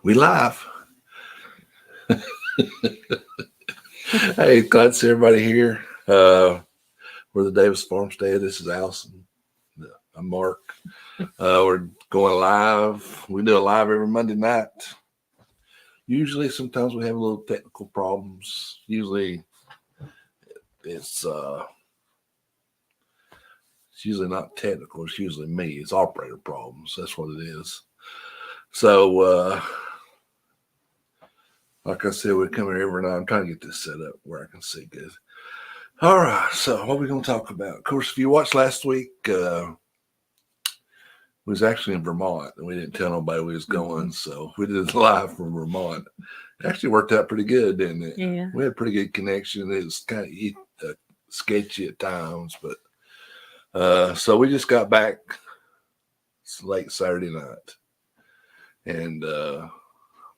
We live. Hey, glad to see everybody here. We're the Davis Farmstead. This is Allison. I'm Mark. We're going live. We do a live every Monday night. Usually, sometimes we have a little technical problems. Usually, it's usually not technical. It's usually me. It's operator problems. That's what it is. So, like I said, we come here every night. I'm trying to get this set up where I can see good. All right. So, what are we going to talk about? Of course, if you watched last week, we was actually in Vermont, and we didn't tell nobody we was going. So we did it live from Vermont. It actually worked out pretty good, didn't it? Yeah. We had a pretty good connection. It was kind of sketchy at times, but so we just got back late Saturday night, and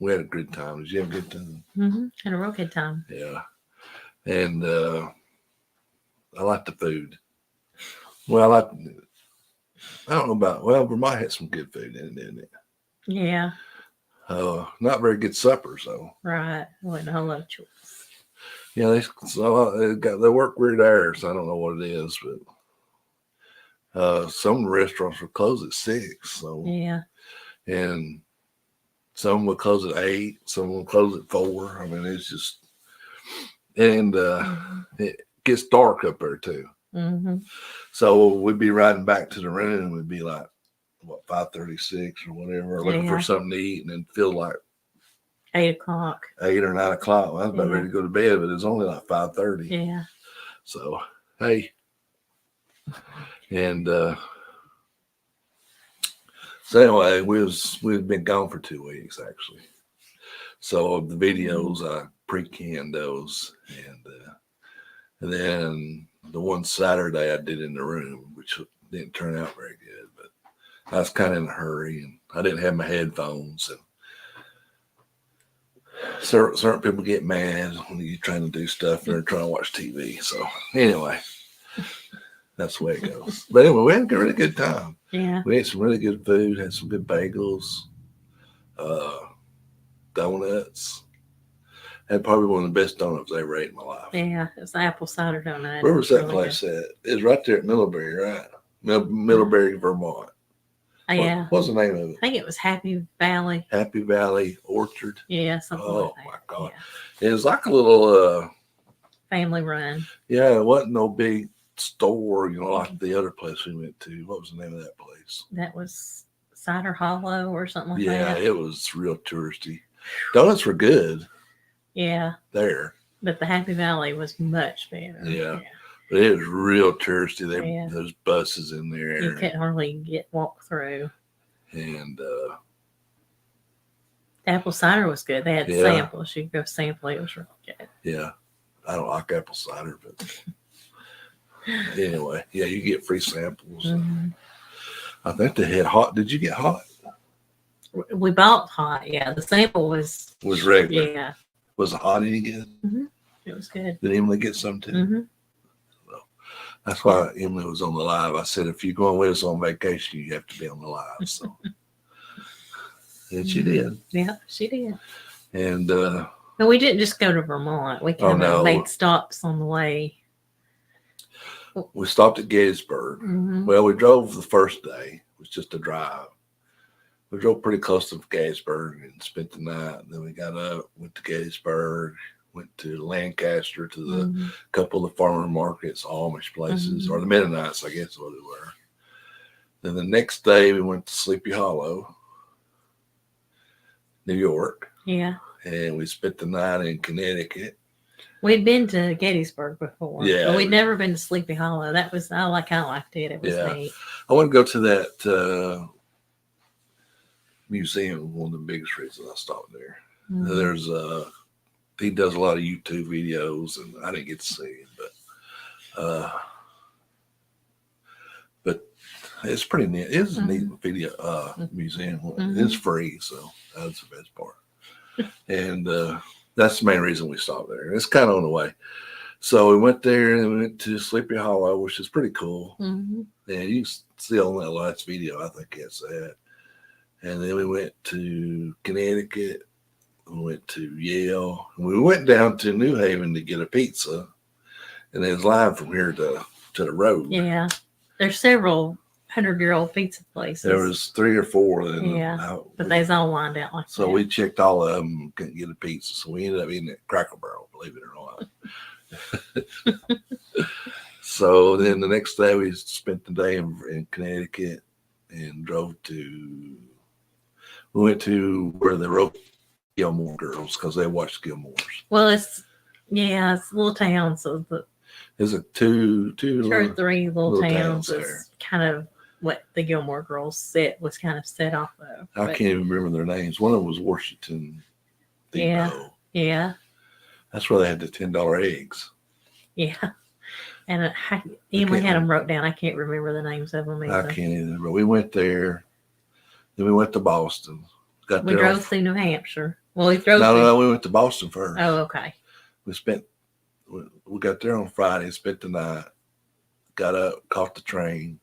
we had a good time. Did you have a good time? Mm-hmm. Had a real good time. Yeah, and I like the food. Well, I don't know about. Well, Vermont had some good food in it, didn't it? Yeah. Not very good suppers though. Right. Wasn't a whole lot of choice. Yeah, they work weird hours. I don't know what it is, but some restaurants will close at 6. So Yeah. and some will close at 8. Some will close at 4. I mean, it's just and it gets dark up there too. Mm-hmm. So we'd be riding back to the room. We'd be like, what, 5:36 or whatever, looking for something to eat, and then feel like 8 o'clock. 8 or 9 o'clock. Well, I was about ready to go to bed, but it's only like 5:30. Yeah. So hey, and so anyway, we've been gone for 2 weeks actually. So the videos I pre-canned those, and then the one Saturday I did in the room, which didn't turn out very good, but I was kind of in a hurry, and I didn't have my headphones, and certain people get mad when you're trying to do stuff and they're trying to watch TV. So anyway, that's the way it goes. But anyway, we had a really good time. Yeah. We ate some really good food, had some good bagels, donuts. Had probably one of the best donuts I ever ate in my life. Yeah. It was the apple cider donut. Where was that place at? It was right there at Middlebury, right? Middlebury, Vermont. Yeah. What's the name of it? I think it was Happy Valley. Happy Valley Orchard. Yeah, something like that. Oh my God. Yeah. It was like a little family run. Yeah, it wasn't no big store, like the other place we went to. What was the name of that place? That was Cider Hollow or something like Yeah, that. it was real touristy. Donuts were good. Yeah. There. But the Happy Valley was much better. Yeah. But it was real touristy. Those buses in there. You couldn't hardly walk through. And the apple cider was good. They had samples. You could go sample it. It was real good. Yeah. I don't like apple cider, but anyway, yeah, you get free samples. Mm-hmm. I think they had hot. Did you get hot? We bought hot. Yeah, the sample was regular. Yeah. Was it hot any good? Mm-hmm. It was good. Did Emily get some too? Mm-hmm. Well, that's why Emily was on the live. I said, if you're going with us on vacation, you have to be on the live. So, and she did. Yeah, she did. And but we didn't just go to Vermont. We kind of made stops on the way. We stopped at Gettysburg. Mm-hmm. Well, we drove the first day. It was just a drive. We drove pretty close to Gettysburg and spent the night. Then we got up, went to Gettysburg, went to Lancaster to the couple of the farmer markets, Amish places, or the Mennonites, I guess what it were. Then the next day we went to Sleepy Hollow, New York. Yeah. And we spent the night in Connecticut. We'd been to Gettysburg before. Yeah. But we'd never been to Sleepy Hollow. That was, I kind of liked it. It was neat. I want to go to that museum, one of the biggest reasons I stopped there. Mm-hmm. There's he does a lot of YouTube videos, and I didn't get to see him, but it's pretty neat. It's a neat video museum. It's free, so that's the best part. And that's the main reason we stopped there. It's kind of on the way. So we went there and we went to Sleepy Hollow, which is pretty cool. Mm-hmm. And you can see on that last video, I think it's that. And then we went to Connecticut. We went to Yale. And we went down to New Haven to get a pizza. And there's line from here to the road. Yeah. There's several 100-year-old pizza places. There was 3 or 4. But they's all lined out like that. So we checked all of them, couldn't get a pizza. So we ended up eating at Cracker Barrel, believe it or not. So then the next day we spent the day in Connecticut and we went to where they wrote Gilmore Girls because they watched Gilmore's. Well, it's a little town, so There's two or 3 little towns there. is kind of what the Gilmore Girls set was kind of set off of. I can't even remember their names. One of them was Washington Depot. Yeah. That's where they had the $10 eggs. Yeah. And Emily had them wrote down. I can't remember the names of them either. I can't either. But we went there. Then we went to Boston. We drove through New Hampshire. Well, we drove No, we went to Boston first. Oh, okay. We got there on Friday, spent the night, got up, caught the train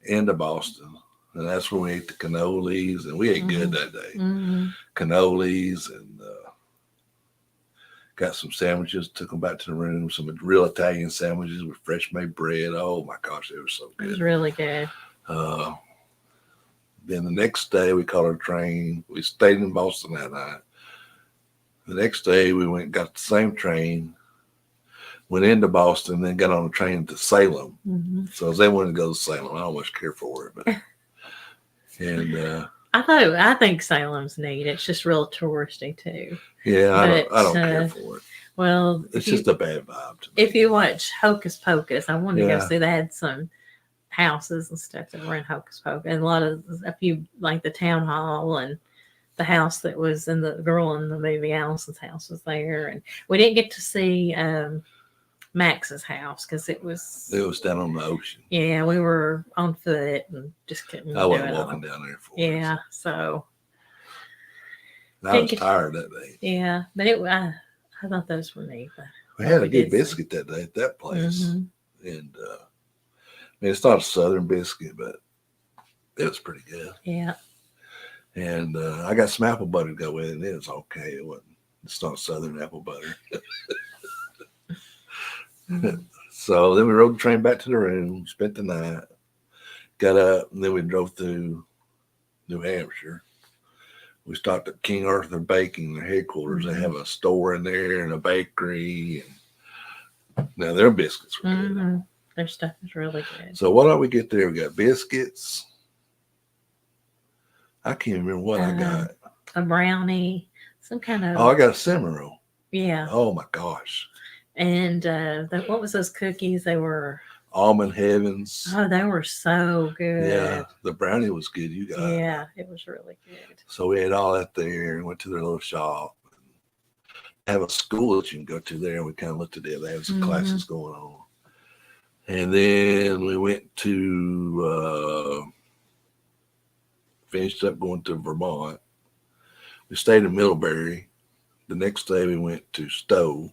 into Boston. And that's when we ate the cannolis. And we ate good that day. Mm-hmm. Cannolis and got some sandwiches, took them back to the room, some real Italian sandwiches with fresh made bread. Oh my gosh, they were so good. It was really good. Then the next day we caught our train. We stayed in Boston that night. The next day we got the same train, went into Boston, then got on a train to Salem. Mm-hmm. So they wanted to go to Salem. I don't much care for it, but I think Salem's neat. It's just real touristy too. Yeah, I don't care for it. Well, it's just a bad vibe to me. If you watch Hocus Pocus, I wanted to go see. They had some houses and stuff that were in Hocus Pocus, and a few like the town hall and the house that was in the girl in the movie Allison's house was there, and we didn't get to see Max's house because it was down on the ocean. Yeah, we were on foot and just couldn't. I wasn't walking down there for it. Yeah, so I was tired that day. Yeah, but I thought those were neat. We had a good biscuit that day at that place, and it's not a Southern biscuit, but it was pretty good. Yeah. And I got some apple butter to go with it, and it was okay. It's not Southern apple butter. So then we rode the train back to the room, spent the night, got up, and then we drove through New Hampshire. We stopped at King Arthur Baking, their headquarters. They have a store in there and a bakery. And now their biscuits were good. Their stuff is really good. So what did we get there? We got biscuits. I can't remember what I got. A brownie, some kind of. Oh, I got a cinnamon roll. Yeah. Oh my gosh. And what was those cookies? They were Almond Heavens. Oh, they were so good. Yeah, the brownie was good. You got it. Yeah, it was really good. So we had all that there and went to their little shop. They have a school that you can go to there, and we kind of looked at it. They have some classes going on. And then we went to finished up going to Vermont. We stayed in Middlebury. The next day we went to Stowe.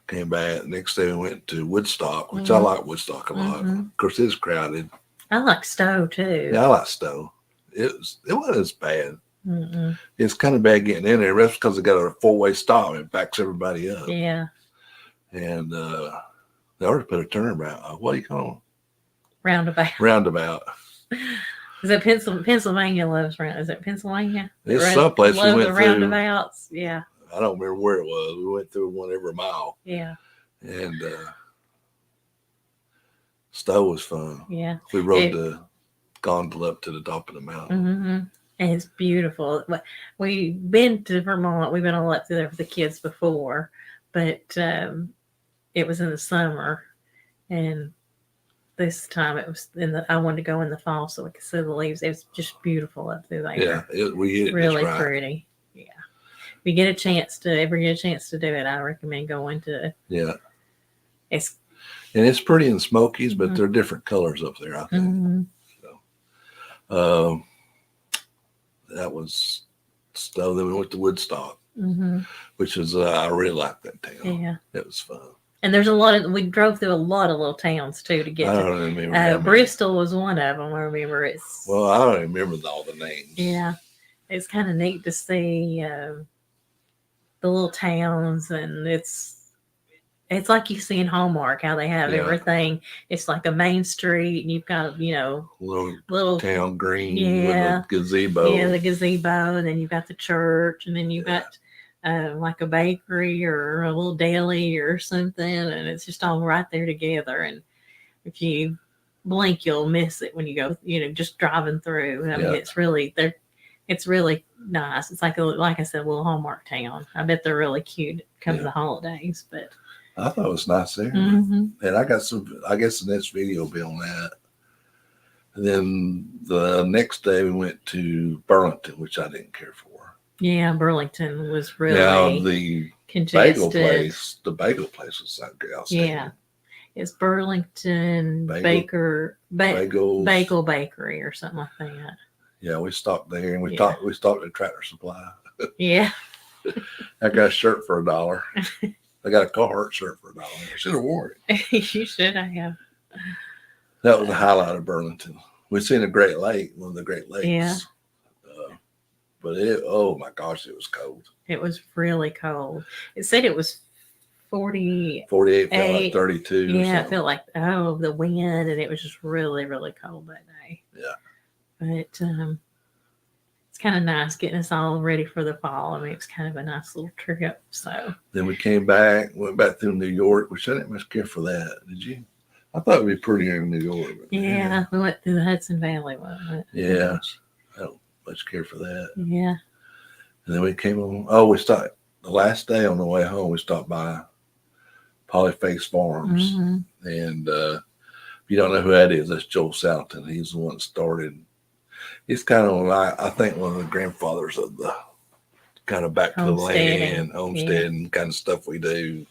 Came back. The next day we went to Woodstock, which I like Woodstock a lot. Of course, it's crowded. I like Stowe too. Yeah, I like Stowe. It wasn't as bad. It's kind of bad getting in there. That's because they got a 4-way stop and it backs everybody up. Yeah. And they already put a turnaround. What do you call them? Roundabout. Roundabout. Is it Pennsylvania loves round? Is it Pennsylvania? It's someplace we went through. Roundabouts. Yeah. I don't remember where it was. We went through one every mile. Yeah. And Stowe was fun. Yeah. We rode the gondola up to the top of the mountain. And it's beautiful. We've been to Vermont. We've been all up there with the kids before, but it was in the summer, and this time it was I wanted to go in the fall so we could see the leaves. It was just beautiful up through there. Yeah, we hit it really right. pretty. Yeah. If you get a chance to do it, I recommend going to. Yeah. And it's pretty in Smokies, but they're different colors up there, I think. So, that was Stowe. Then we went to Woodstock, which is I really liked that town. Yeah, it was fun. And we drove through a lot of little towns too to I get to. don't remember. How many. Bristol was one of them. I remember it's. Well, I don't remember all the names. Yeah, it's kind of neat to see the little towns, and it's like you see in Hallmark how they have Yeah. everything. It's like a main street, and you've got little town green Yeah. with a gazebo. Yeah, the gazebo, and then you've got the church, and then you've got like a bakery or a little deli or something, and it's just all right there together. And if you blink, you'll miss it when you go, just driving through. I mean, it's really nice. It's like I said, a little Hallmark town. I bet they're really cute come the holidays, but I thought it was nice there. Mm-hmm. And I guess the next video will be on that. And then the next day we went to Burlington, which I didn't care for. Yeah, Burlington was really the congested. The bagel place was so good. Yeah, it's Burlington Bagel Bakery or something like that. Yeah, we stopped there and we stopped at Tractor Supply. Yeah, I got a shirt for $1. I got a Carhartt shirt for $1. I should have worn it. You should have. That was the highlight of Burlington. We've seen a Great Lake, one of the Great Lakes. Yeah. But oh my gosh, it was cold. It was really cold. It said it was 48, felt like 32. Yeah, it felt like the wind, and it was just really, really cold that day. Yeah. But it's kind of nice getting us all ready for the fall. I mean, it's kind of a nice little trip. So then we came back, went back through New York, which I didn't much care for that. Did you? I thought it'd be prettier in New York. But yeah, we went through the Hudson Valley. Yeah. I don't much care for that. Yeah. And then we came on. We stopped the last day on the way home. We stopped by Polyface Farms, and if you don't know who that is, that's Joel Salton. He's the one that started. He's kind of I think one of the grandfathers of the kind of back to the land, homesteading kind of stuff we do.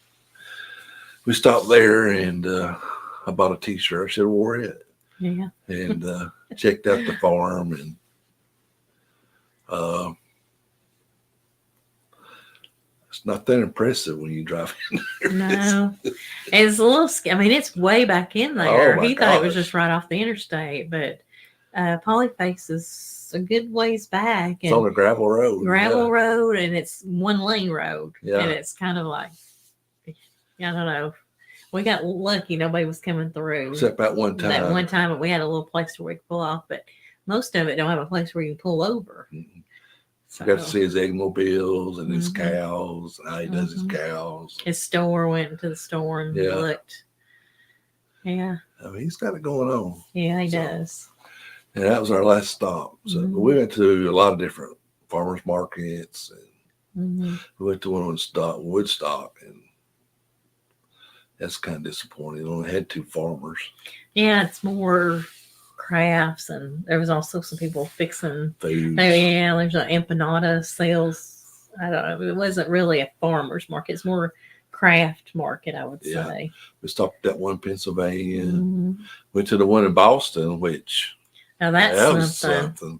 We stopped there and I bought a T-shirt. I should have wore it. Yeah. And checked out the farm and. It's not that impressive when you drive in there. No, it's a little. I mean, it's way back in there. He thought it was just right off the interstate, but Polyface is a good ways back. It's on a gravel road. Road, and it's one lane road. Yeah, and it's kind of like, I don't know. We got lucky; nobody was coming through except that one time. That one time, we had a little place where we could pull off, but most of it don't have a place where you can pull over. Mm-hmm. So. Got to see his eggmobiles and his cows, and how he does his cows. His store, went to the store and looked. Yeah. I mean, he's got it going on. Yeah, he does. And that was our last stop. So we went to a lot of different farmers markets, and we went to one in Woodstock, and that's kind of disappointing. It only had 2 farmers. Yeah, it's more crafts, and there was also some people fixing food. There's an empanada sales. I don't know. It wasn't really a farmer's market. It's more craft market, I would say. We stopped at that one in Pennsylvania. Went to the one in Boston, which now that was something.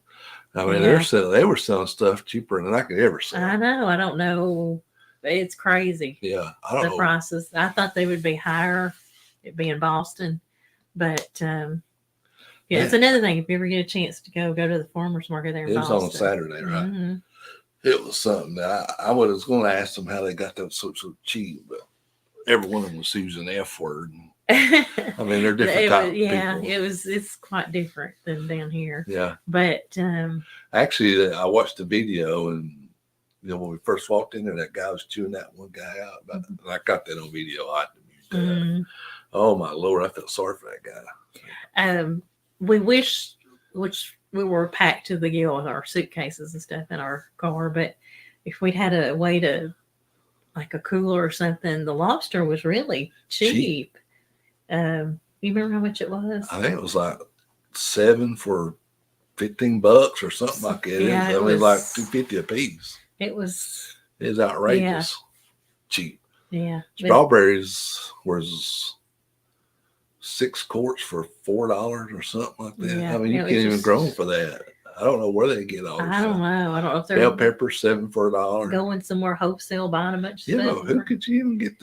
I mean, they were selling stuff cheaper than I could ever sell. I know. I don't know. It's crazy. Yeah, I don't know. The prices. I thought they would be higher, it being Boston, but it's another thing. If you ever get a chance to go to the farmers market there in Boston. It was on Saturday, right? It was something that I was going to ask them how they got that so cheap, but every one of them was using the F word. I mean, they're different type of people. It's quite different than down here. Yeah. But actually, I watched the video, and when we first walked in there, that guy was chewing that one guy out. And I got that on video. Oh my Lord, I felt sorry for that guy. We wish, which we were packed to the gill with our suitcases and stuff in our car, but if we'd had a way to, like a cooler or something, the lobster was really cheap. You remember how much it was? I think it was like 7 for $15 or something like that. Yeah, it was like $2.50 a piece. It was outrageous. Cheap. Yeah. Strawberries was 6 quarts for $4 or something like that. Yeah, I mean, you can't even grow them for that. I don't know where they get all this. I don't know. I don't know if they're bell peppers 7 for $1. Going somewhere wholesale buying a bunch of stuff. Who could you even get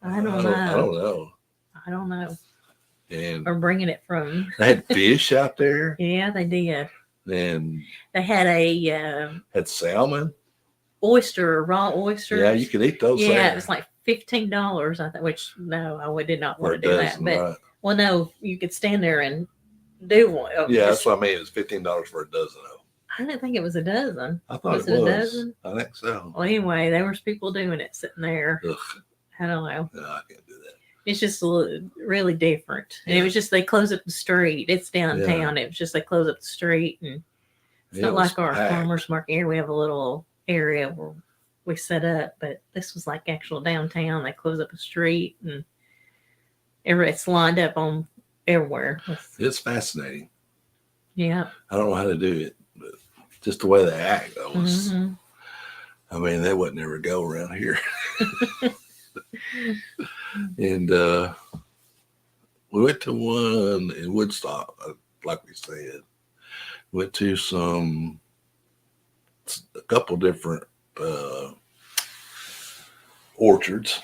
I don't know. I don't know. I don't know. And Or bringing it from. they had fish out there, Yeah, they did. and They had a had salmon. raw oysters. Yeah, you could eat those. Yeah, there it was like $15. I think. Which no, I did not for want a to do that. dozen, But right? well, no, you could stand there and do one. Yeah, that's what I mean. It was $15 for a dozen of them. I didn't think it was a dozen. I thought Was it it a was. dozen? I think so. Well, anyway, there was people doing it sitting there. Ugh, I don't know. no, I can't do that. It's just really different. And it was just they close up the street. It's downtown. It was just they close up the street, and it's not like our farmers market here. We have a little area where we set up, but this was like actual downtown. They close up the street, and it's lined up on everywhere. It's fascinating. Yeah. I don't know how to do it, but just the way they act, though. I mean, they wouldn't ever go around here. And we went to one in Woodstock, like we said. Went to a couple different orchards.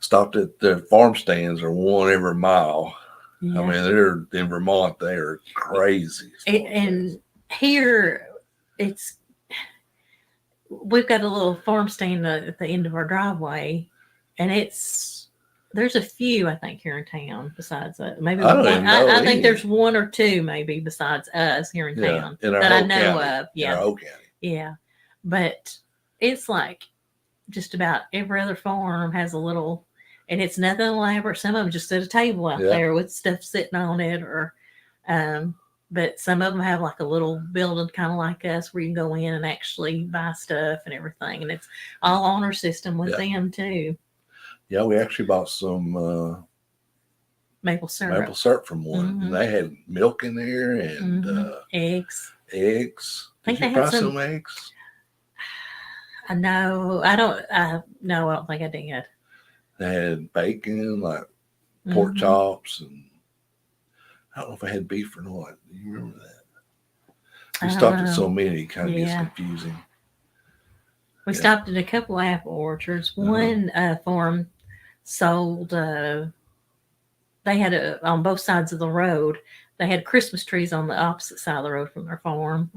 Stopped at the farm stands, are one every mile. Yeah. I mean, they're in Vermont. They are crazy. And here, we've got a little farm stand at the end of our driveway, and there's a few, I think, here in town besides that. Maybe I think there's one or two maybe besides us here in town that I know of. Yeah. In our Oak County. Yeah. But it's like just about every other farm has a little, and it's nothing elaborate. Some of them just set a table out there with stuff sitting on it, or but some of them have like a little building kind of like us where you can go in and actually buy stuff and everything. And it's all honor system with them too. Yeah, we actually bought some maple syrup from one. And they had milk in there and eggs. Did you buy some eggs? No, I don't. No, I don't think I did. They had bacon, like pork chops, and I don't know if I had beef or not. Do you remember that? We stopped at so many, it kind of gets confusing. We stopped at a couple apple orchards. One farm sold, they had on both sides of the road, they had Christmas trees on the opposite side of the road from their farm,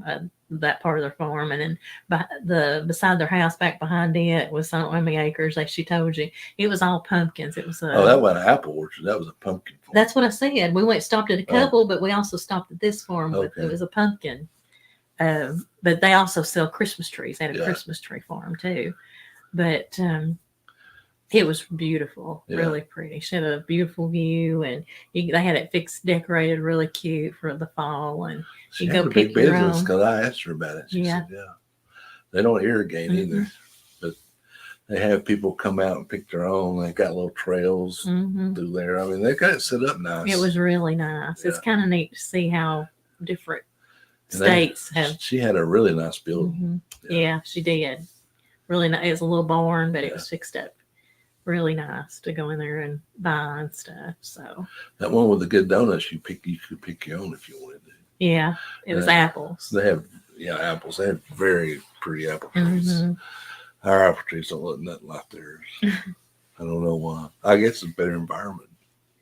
that part of their farm. And then beside their house, back behind it, was I don't know how many acres, like she told you. It was all pumpkins. It was that wasn't an apple orchard. That was a pumpkin farm. That's what I said. We stopped at a couple, but we also stopped at this farm. It was a pumpkin. But they also sell Christmas trees. They had a Christmas tree farm too. But it was beautiful, really pretty. She had a beautiful view, and they had it decorated really cute for the fall. And you go pick your own. Because I asked her about it. She said, they don't irrigate either, but they have people come out and pick their own. They got little trails through there. I mean, they got it set up nice. It was really nice. It's kind of neat to see how different states have. She had a really nice building. Yeah, she did. Really nice. It was a little barn, but it was fixed up really nice to go in there and buy and stuff. So that one with the good donuts, you could pick your own if you wanted to. Yeah, it was apples. They have apples. They have very pretty apple trees. Our apple trees don't look nothing like theirs. I don't know why. I guess it's a better environment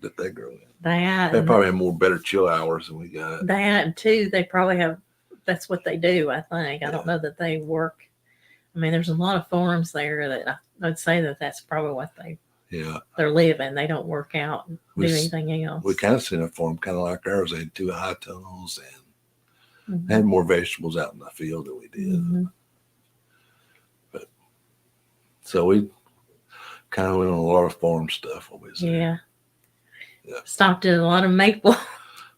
that they grow in. They probably have better chill hours than we got. That too. They probably have. That's what they do. I think. I don't know that they work. I mean, there's a lot of farms there that I'd say that's probably what they're living. They don't work out and do anything else. We kind of seen a farm kind of like ours. They had 2 high tunnels and they had more vegetables out in the field than we did. But so we kind of went on a lot of farm stuff. Yeah. Stopped at a lot of maple. A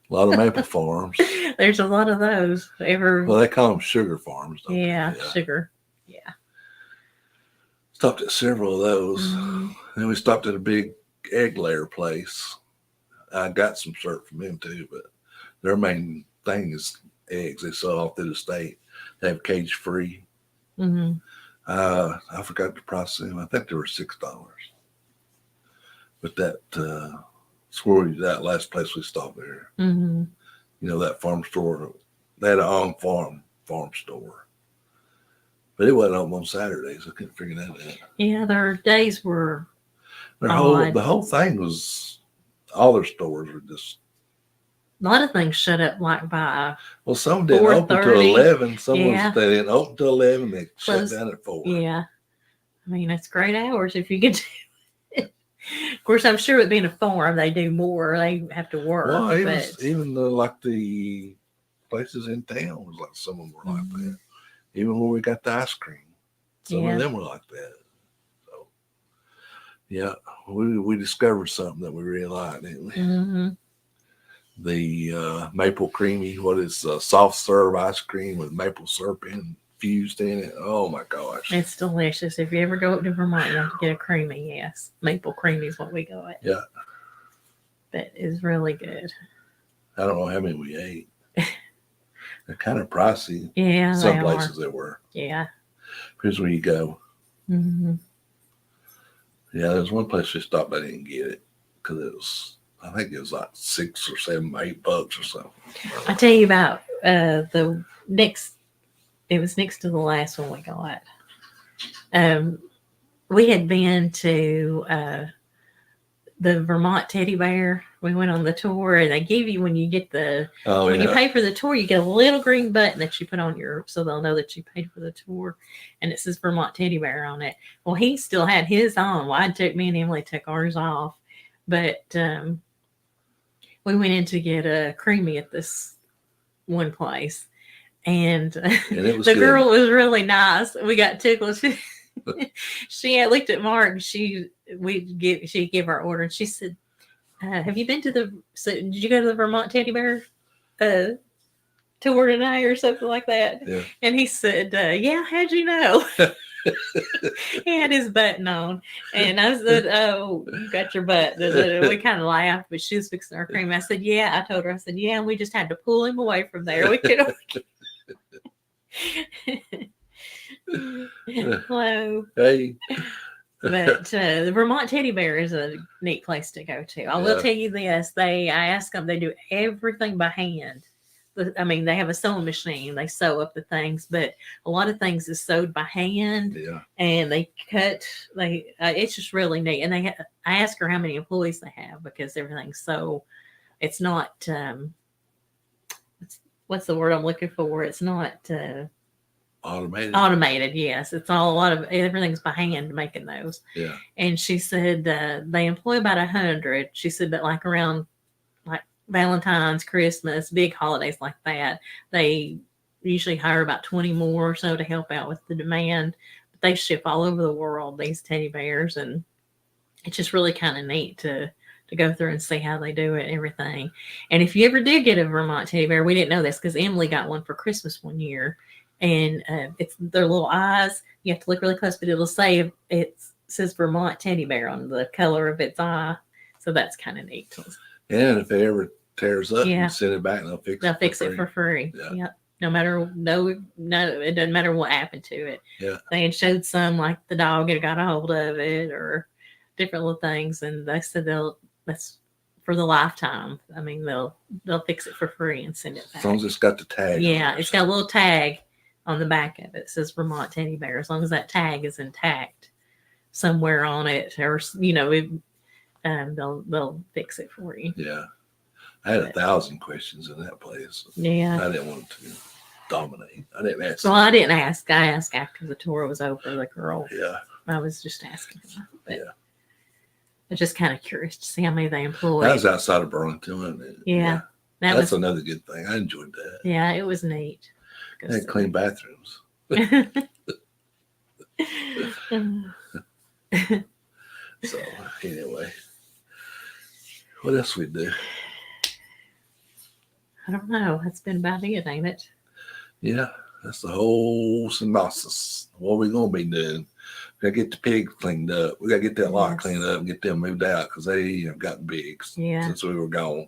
lot of maple farms. There's a lot of those. Well, they call them sugar farms. Don't they? Sugar. Yeah. Stopped at several of those. Then we stopped at a big egg layer place. I got some syrup from them too, but their main thing is eggs. They sell all through the state. They have cage free. I forgot the price of them. I think they were $6. But that that last place we stopped there, that farm store, they had an on-farm store. But it wasn't open on Saturdays. I couldn't figure that out. Yeah, their days were The odd. whole thing was, all their stores were just. A lot of things shut up like by Well, some didn't open till 4:30. 11. Some Yeah. they didn't open till 11. They Close. shut down at 4. Yeah. I mean, it's great hours if you get to. Of course, I'm sure with being a farm, they do more. They have to work. Well, but even like the places in town was like, some of them were like that. Even where we got the ice cream, some of them were like that. So, yeah, we discovered something that we really liked, didn't we? Mm-hmm. The maple creamy, what is soft serve ice cream with maple syrup infused in it. Oh my gosh, it's delicious. If you ever go up to Vermont, you have to get a creamy. Yes, maple creamy is what we got. Yeah, that is really good. I don't know how many we ate. They're kind of pricey. Yeah, some places they were. Yeah. Here's where you go. Mm-hmm. Yeah, there's one place we stopped. I didn't get it because it was. I think it was like $6 or $7, $8 or something. I tell you about the next. It was next to the last one we got. We had been to the Vermont teddy bear. We went on the tour, and they give you when you get when you pay for the tour, you get a little green button that you put on so they'll know that you paid for the tour, and it says Vermont teddy bear on it. Well, he still had his on. Well, me and Emily took ours off, but we went in to get a creamy at this one place, and the girl was really nice. We got tickled. She had looked at Mark. She gave our order, and she said, "Have you been to did you go to the Vermont teddy bear tour today or something like that?" Yeah. And he said, "Yeah, how'd you know?" He had his button on, and I said, "Oh, you got your button." We kind of laughed, but she was fixing our cream. I said, "Yeah." I told her, I said, "Yeah," and we just had to pull him away from there. We could. Hello. Hey. But the Vermont teddy bear is a neat place to go to. I will tell you this: I ask them, they do everything by hand. I mean, they have a sewing machine. They sew up the things, but a lot of things is sewed by hand. Yeah. And they cut. It's just really neat. And I ask her how many employees they have because everything's so. It's not. What's the word I'm looking for? It's not. Automated, yes. It's all a lot of everything's by hand making those. Yeah. And she said they employ about 100. She said, but like around like Valentine's, Christmas, big holidays like that, they usually hire about 20 more or so to help out with the demand. But they ship all over the world, these teddy bears, and it's just really kind of neat to go through and see how they do it and everything. And if you ever did get a Vermont teddy bear, we didn't know this because Emily got one for Christmas one year. And it's their little eyes. You have to look really close, but it'll say it says Vermont teddy bear on the color of its eye. So that's kind of neat. And if it ever tears up, you send it back and they'll fix it for free. Yeah. Yep. No matter it doesn't matter what happened to it. Yeah. They had showed some like the dog had got a hold of it or different little things, and they said that's for the lifetime. I mean they'll fix it for free and send it back. As long as it's got the tag. Yeah, it's got a little tag on the back of it. It says Vermont teddy bear. As long as that tag is intact somewhere on it, or they'll fix it for you. Yeah, I had 1,000 questions in that place. Yeah, I didn't want to dominate. I didn't ask. Well, I didn't ask. I asked after the tour was over. The girl. Yeah. I was just asking. Yeah. I was just kind of curious to see how many they employed. That was outside of Burlington, wasn't it? Yeah. That's another good thing. I enjoyed that. Yeah, it was neat. They had clean bathrooms. So anyway, what else we do? I don't know. That's been about it, ain't it? Yeah, that's the whole synopsis. What are we gonna be doing? We gotta get the pigs cleaned up. We gotta get that lot cleaned up and get them moved out because they have gotten big since we were gone.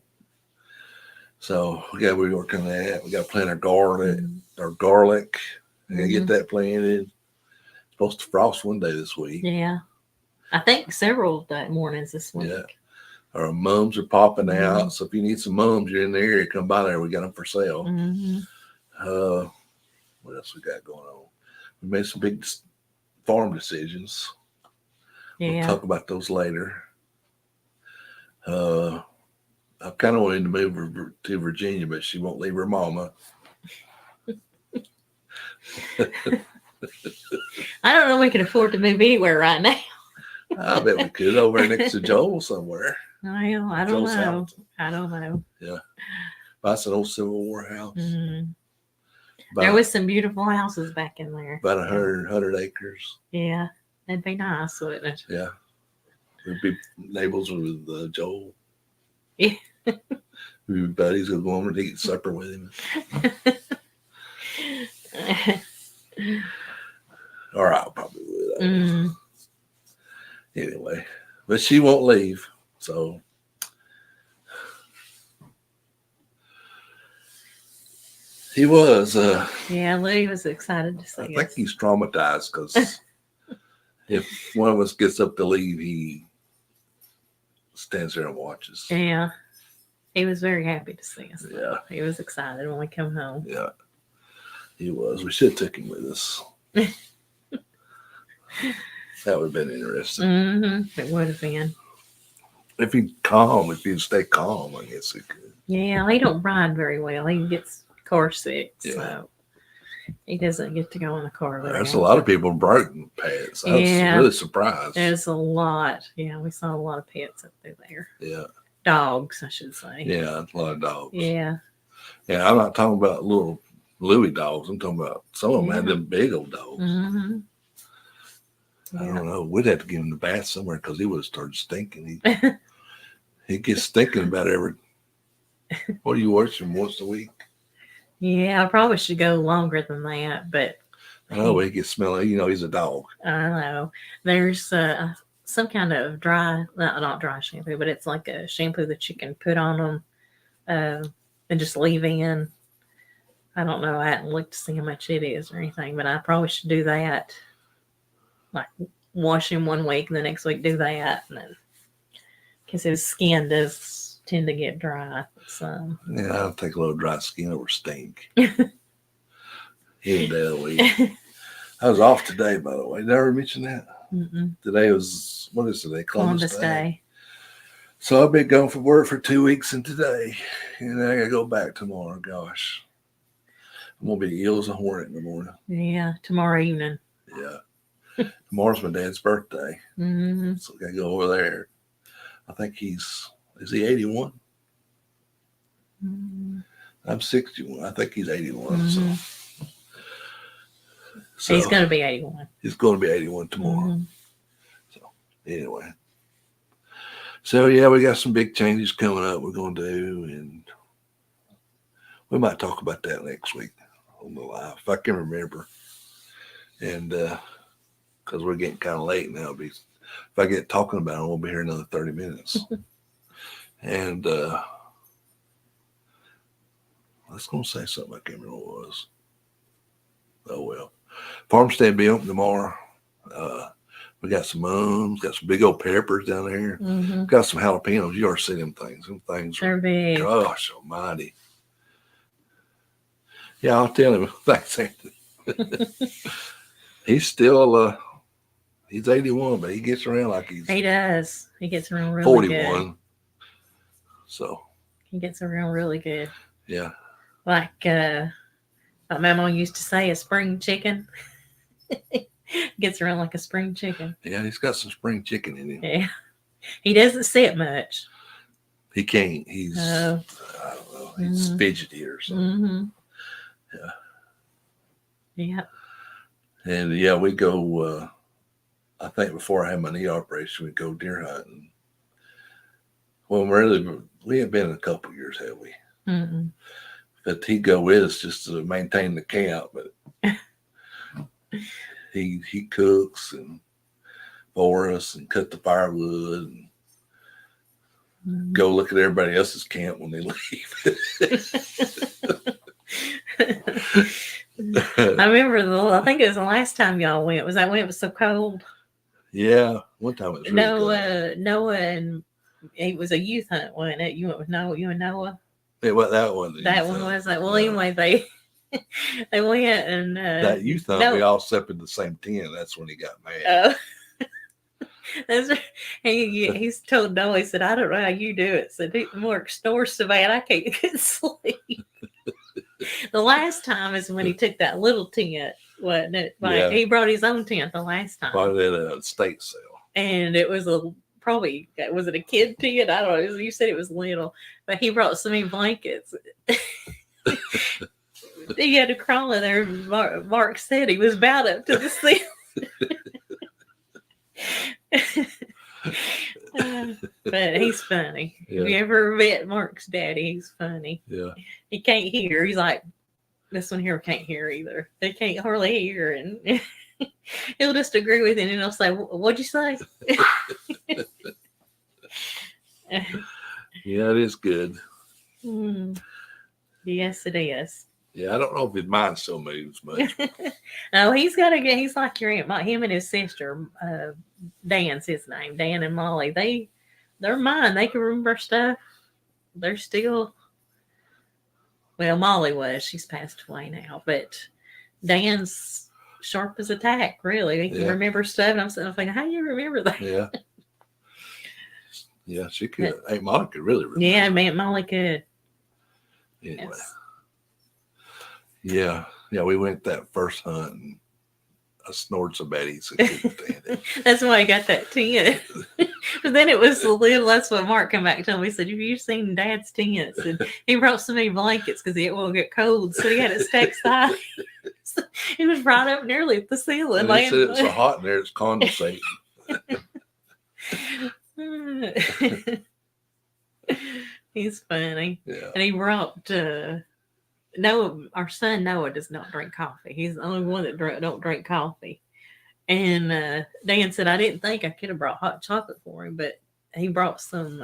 So we're working on that. We got to plant our garlic. We got to get that planted. It's supposed to frost one day this week. Yeah, I think several mornings this week. Yeah, our mums are popping out. So if you need some mums, you're in the area, come by there. We got them for sale. What else we got going on? We made some big farm decisions. We'll Yeah. talk about those later. I kind of wanted to move her to Virginia, but she won't leave her mama. I don't know we can afford to move anywhere right now. I bet we could over next to Joel somewhere. Well, I don't Joel's know. house. I don't know. Yeah. That's an old Civil War house. Mhm. About, There was some beautiful houses back in there. about 100 acres. Yeah. That'd be nice, wouldn't it? Yeah. We'd be neighbors with Joel. Yeah. We'd be buddies. We'd go over to eat supper with him. Or I probably would. Mm. Anyway, but she won't leave. So he was. Yeah, Louis was excited to see I us. think he's traumatized because if one of us gets up to leave, he stands there and watches. Yeah. He was very happy to see us. Yeah. He was excited when we come home. Yeah. He was. We should have took him with us. That would have been interesting. Mm-hmm. It would have been. If he'd stay calm, I guess he could. Yeah, he don't ride very well. He gets car sick, Yeah. so he doesn't get to go in the car very There's a often. lot of people broken pets. I was Yeah. really surprised. There's a lot. Yeah, we saw a lot of pets up through there. Yeah. Dogs, I should say. Yeah, a lot of dogs. Yeah. Yeah, I'm not talking about little Louis dogs. I'm talking about some of them had Yeah. them big old dogs. Mm-hmm. I don't know. We'd have to give him the bath somewhere because he would have started stinking. He gets stinking about every. What do you watch him once a week? Yeah, I probably should go longer than that, but I know he gets smelly. You know, he's a dog. I don't know. There's some kind of not dry shampoo, but it's like a shampoo that you can put on them and just leave in. I don't know. I hadn't looked to see how much it is or anything, but I probably should do that. Like wash him one week and the next week do that, and then because his skin does tend to get dry. So Yeah, I'll take a little dry skin over stink. Any day of the week. I was off today, by the way. Did I ever mention that? mm-mm. Today was, what is today? Columbus Day. So I've been gone from work for 2 weeks and today. And I got to go back tomorrow. Gosh. I'm going to be ill as a hornet in the morning. Yeah, tomorrow evening. Yeah. Tomorrow's my dad's birthday. Mm-hmm. So I got to go over there. I think is he 81? Mm-hmm. I'm 61. I think he's 81. Mm-hmm. So He's going to be 81. He's going to be 81 tomorrow. Mm-hmm. So anyway. So yeah, we got some big changes coming up we're going to do. And we might talk about that next week on the live, if I can remember. And because we're getting kind of late now. If I get talking about it, we'll be here another 30 minutes. And I was going to say something. I can't remember what it was. Oh, well. Farmstead be open tomorrow. We got some mums, got some big old peppers down there. Mm-hmm. Got some jalapenos. You already see them things. Them things They're are, big. gosh almighty. Yeah, I'll tell him. Thanks, Anthony. He's still, he's 81, but he gets around like he's He does. He gets around really 41. good. So, He gets around really good. yeah. Like my mama used to say, a spring chicken. Gets around like a spring chicken. Yeah, he's got some spring chicken in him. Yeah. He doesn't sit much. He can't. He's, I don't know, he's fidgety or something. Mm-hmm. Yeah. Yeah. And yeah, we go, I think before I had my knee operation, we go deer hunting. Well, really, we ain't been in a couple of years, have we? Mm-mm. But he'd go with us just to maintain the camp. But he cooks and for us and cut the firewood and go look at everybody else's camp when they leave. I remember I think it was the last time y'all went. Was that when it was so cold? Yeah, one time it was really cold. Noah and it was a youth hunt, wasn't it? You went with Noah, you and Noah. Yeah, well, that one. That one was like, well, anyway, they went and that youth hunt, no. we all slept in the same tent. That's when he got mad. That's right. He's told Noah, he said, I don't know how you do it. So Mark snores so bad I can't get sleep. The last time is when he took that little tent, wasn't it? Like Yeah. he brought his own tent the last time. Probably at a state sale. And it was probably, was it a kid tent? I don't know. You said it was little, but he brought so many blankets. He had to crawl in there. Mark said he was about up to the ceiling. But he's funny. Yeah. If you ever met Mark's daddy, he's funny. Yeah. He can't hear. He's like, this one here can't hear either. They can't hardly hear. And he'll just agree with it and he'll say, what'd you say? Yeah, it is good. Yes, it is. Yeah, I don't know if his mind still moves much. No, he's like your aunt. Him and his sister, Dan's his name, Dan and Molly. They're mine. They can remember stuff. They're still, well, Molly was. She's passed away now, but Dan's sharp as a tack. Really, he can remember stuff. And I'm thinking, how do you remember that? Yeah. Yeah, she could. Aunt Molly could really remember. Yeah, Aunt Molly could. Anyway. Yes. Yeah, we went that first hunt and I snored so bad he couldn't stand it. That's why I got that tent. But then it was the little, that's what Mark came back and told me. He said, have you seen Dad's tents? And he brought so many blankets because it won't get cold. So he had it stacked high. So he was right up nearly at the ceiling. And they said it's so hot in there, it's condensating. He's funny. Yeah. And he brought Noah, our son Noah does not drink coffee. He's the only one that don't drink coffee. And Dan said, I didn't think I could have brought hot chocolate for him, but he brought some,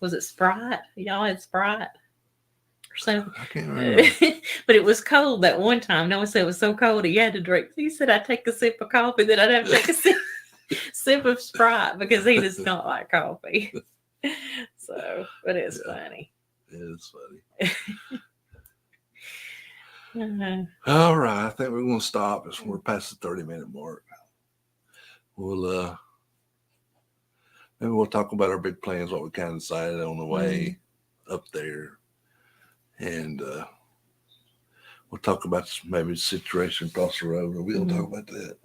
was it Sprite? Y'all had Sprite? Or something? I can't remember. But it was cold that one time. Noah said it was so cold he had to drink. He said, I'd take a sip of coffee, then I'd have to take a sip of Sprite because he does not like coffee. So, but it's funny. It is funny. All right, I think we're going to stop as we're past the 30-minute mark. We'll maybe we'll talk about our big plans, what we kind of decided on the way up there, and we'll talk about maybe the situation across the road. We'll talk about that.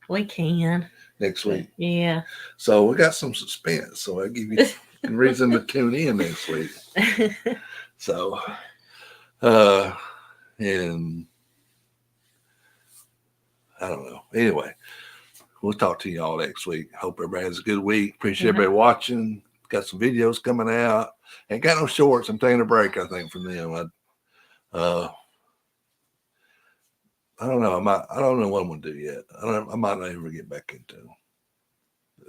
We can next week. Yeah. So we got some suspense. So I give you a reason to tune in next week. So, and I don't know. Anyway, we'll talk to y'all next week. Hope everybody has a good week. Appreciate everybody watching. Got some videos coming out. Ain't got no shorts. I'm taking a break, I think, from them. I don't know. I don't know what I'm gonna do yet. I might not ever get back into them.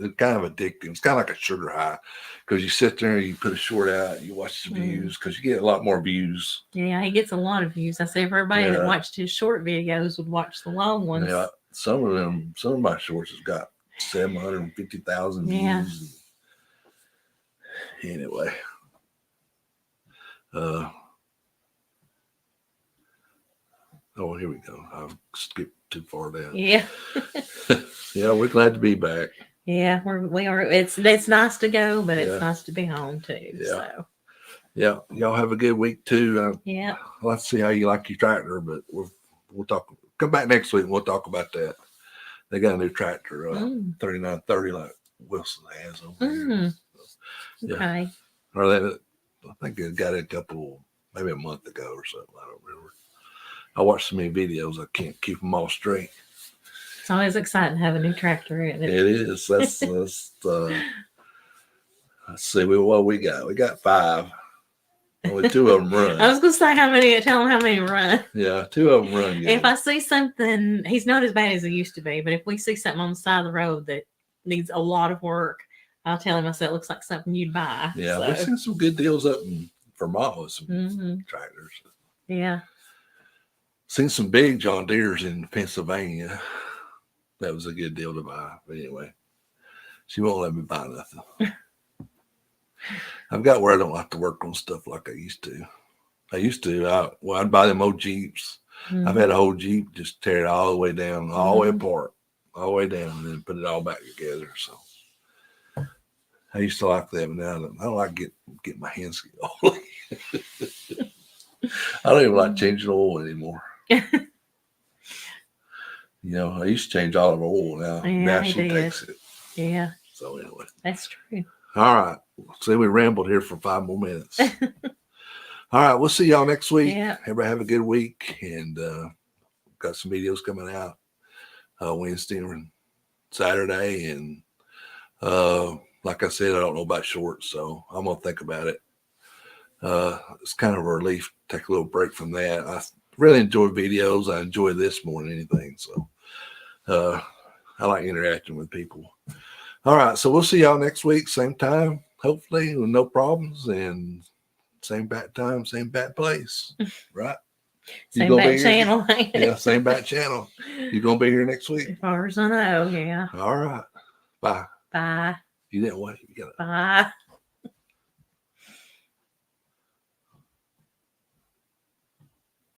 It's kind of addictive. It's kind of like a sugar high because you sit there, you put a short out, you watch the views because you get a lot more views. Yeah, he gets a lot of views. I say everybody that watched his short videos would watch the long ones. Yeah, some of my shorts has got 750,000 views. Anyway, oh, here we go. I've skipped too far down. Yeah. Yeah, we're glad to be back. Yeah, we are. It's nice to go, but it's nice to be home too. Yeah. So. Yeah, y'all have a good week too. Yeah. Let's see how you like your tractor, but we'll talk. Come back next week and we'll talk about that. They got a new tractor, 3930, like Wilson has over here. So, okay. Or I think they got it maybe a month ago or something. I don't remember. I watched so many videos, I can't keep them all straight. It's always exciting to have a new tractor in it. It is. Let's see what we got. We got 5. Only 2 of them run. I was gonna say tell him how many run. Yeah, 2 of them run. If I see something, he's not as bad as he used to be, but if we see something on the side of the road that needs a lot of work, I'll tell him, I said, it looks like something you'd buy. Yeah, we've seen some good deals up in Vermont with some tractors. Yeah. Seen some big John Deere's in Pennsylvania. That was a good deal to buy. But anyway, she won't let me buy nothing. I've got where I don't have to work on stuff like I used to. I'd buy them old Jeeps. I've had a whole Jeep, just tear it all the way down, all the way apart, all the way down, and then put it all back together. So I used to like that, but now I don't like get my hands oily. I don't even like changing oil anymore. I used to change all of our oil. Now she takes it. Yeah. So anyway, that's true. all right. See, we rambled here for 5 more minutes. All right, we'll see y'all next week. Yeah. Everybody have a good week, and got some videos coming out Wednesday and Saturday, and like I said, I don't know about shorts, so I'm gonna think about it. It's kind of a relief to take a little break from that. I really enjoy videos. I enjoy this more than anything, so I like interacting with people. All right, so we'll see y'all next week, same time, hopefully with no problems, and same bat time, same bat place, right? Same bat channel. Yeah, same bat channel. You gonna be here next week? As far as I know, yeah. All right. Bye. Bye. You didn't wait. You got Bye.